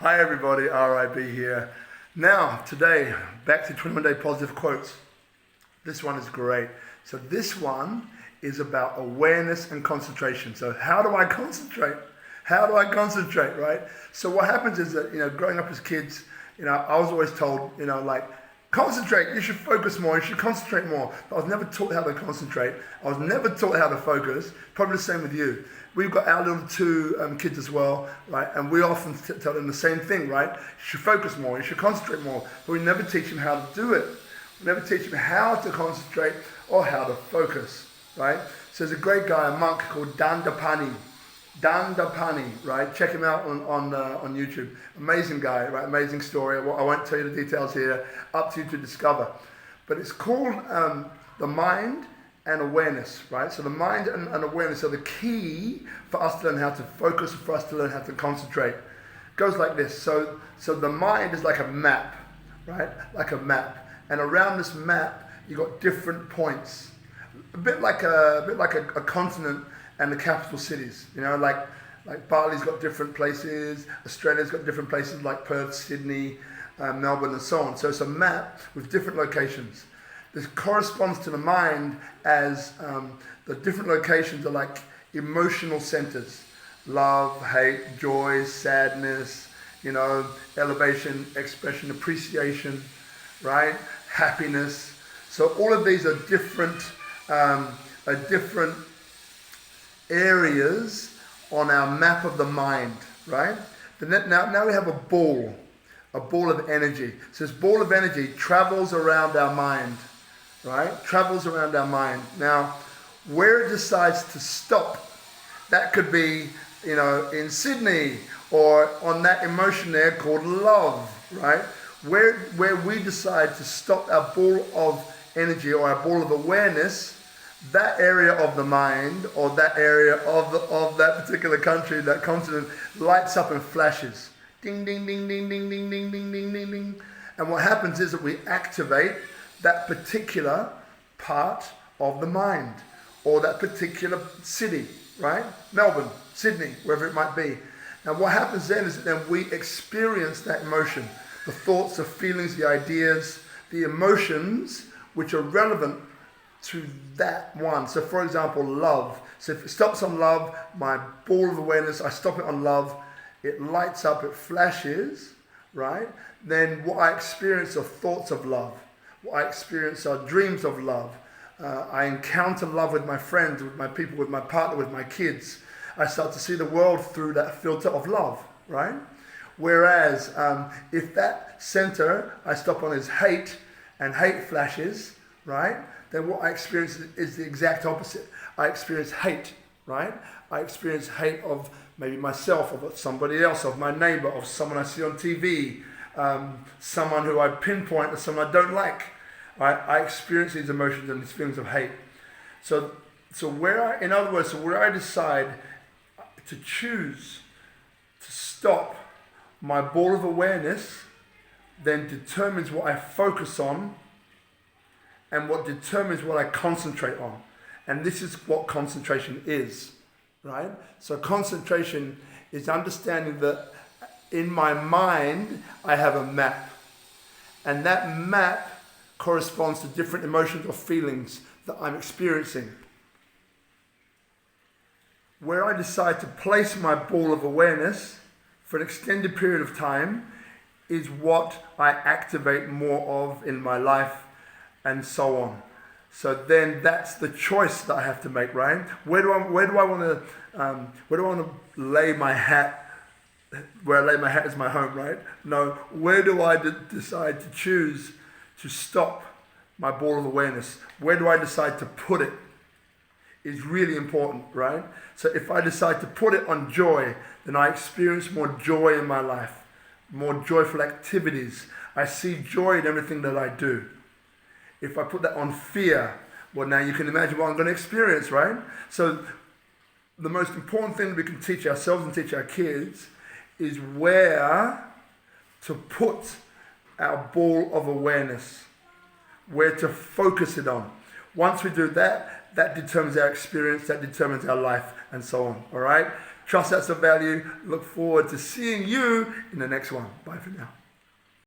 Hi everybody, RIB here. Now, today, back to 21 Day Positive Quotes. This one is great. So this one is about awareness and concentration. So how do I concentrate? How do I concentrate, right? So what happens is that, growing up as kids, I was always told, concentrate, you should focus more, you should concentrate more. But I was never taught how to concentrate. I was never taught how to focus. Probably the same with you. We've got our little two kids as well, right? And we often tell them the same thing, right? You should focus more, you should concentrate more. But we never teach them how to do it. We never teach them how to concentrate or how to focus, right? So there's a great guy, a monk called Dandapani, right? Check him out on YouTube. Amazing guy, right? Amazing story. I won't tell you the details here. Up to you to discover. But it's called the mind and awareness, right? So the mind and awareness are the key for us to learn how to focus, for us to learn how to concentrate. It goes like this. So the mind is like a map, right? Like a map. And around this map, you've got different points. A bit like a continent and the capital cities. Like Bali's got different places, Australia's got different places like Perth, Sydney, Melbourne and so on. So it's a map with different locations. This corresponds to the mind as the different locations are like emotional centers. Love, hate, joy, sadness, elevation, expression, appreciation, right? Happiness. So all of these are different areas on our map of the mind, right? Now we have a ball of energy. So this ball of energy travels around our mind, right? Travels around our mind. Now, where it decides to stop, that could be, in Sydney or on that emotion there called love, right? Where we decide to stop our ball of energy or our ball of awareness, that area of the mind or that area of that particular country, that continent, lights up and flashes. Ding, ding, ding, ding, ding, ding, ding, ding, ding, ding, ding. And what happens is that we activate that particular part of the mind or that particular city, right? Melbourne, Sydney, wherever it might be. And what happens then is that then we experience that emotion, the thoughts, the feelings, the ideas, the emotions which are relevant to that one. So for example, love. So if it stops on love, my ball of awareness, I stop it on love, it lights up, it flashes, right? Then what I experience are thoughts of love. What I experience are dreams of love. I encounter love with my friends, with my people, with my partner, with my kids. I start to see the world through that filter of love, right? Whereas if that center I stop on is hate, and hate flashes, right? Then what I experience is the exact opposite. I experience hate, right? I experience hate of maybe myself, of somebody else, of my neighbor, of someone I see on TV, someone who I pinpoint as someone I don't like. Right? I experience these emotions and these feelings of hate. So where I decide to choose to stop my ball of awareness, then determines what I focus on and what determines what I concentrate on. And this is what concentration is, right? So concentration is understanding that in my mind, I have a map. And that map corresponds to different emotions or feelings that I'm experiencing. Where I decide to place my ball of awareness for an extended period of time is what I activate more of in my life and so on. So then that's the choice that I have to make, right? Where do I want to lay my hat? Where I lay my hat is my home, right? No, where do I decide to choose to stop my ball of awareness? Where do I decide to put it? Is really important, right? So if I decide to put it on joy, then I experience more joy in my life, more joyful activities. I see joy in everything that I do. If I put that on fear, well, now you can imagine what I'm going to experience, right? So the most important thing we can teach ourselves and teach our kids is where to put our ball of awareness, where to focus it on. Once we do that, that determines our experience, that determines our life, and so on, all right? Trust that's of value. Look forward to seeing you in the next one. Bye for now.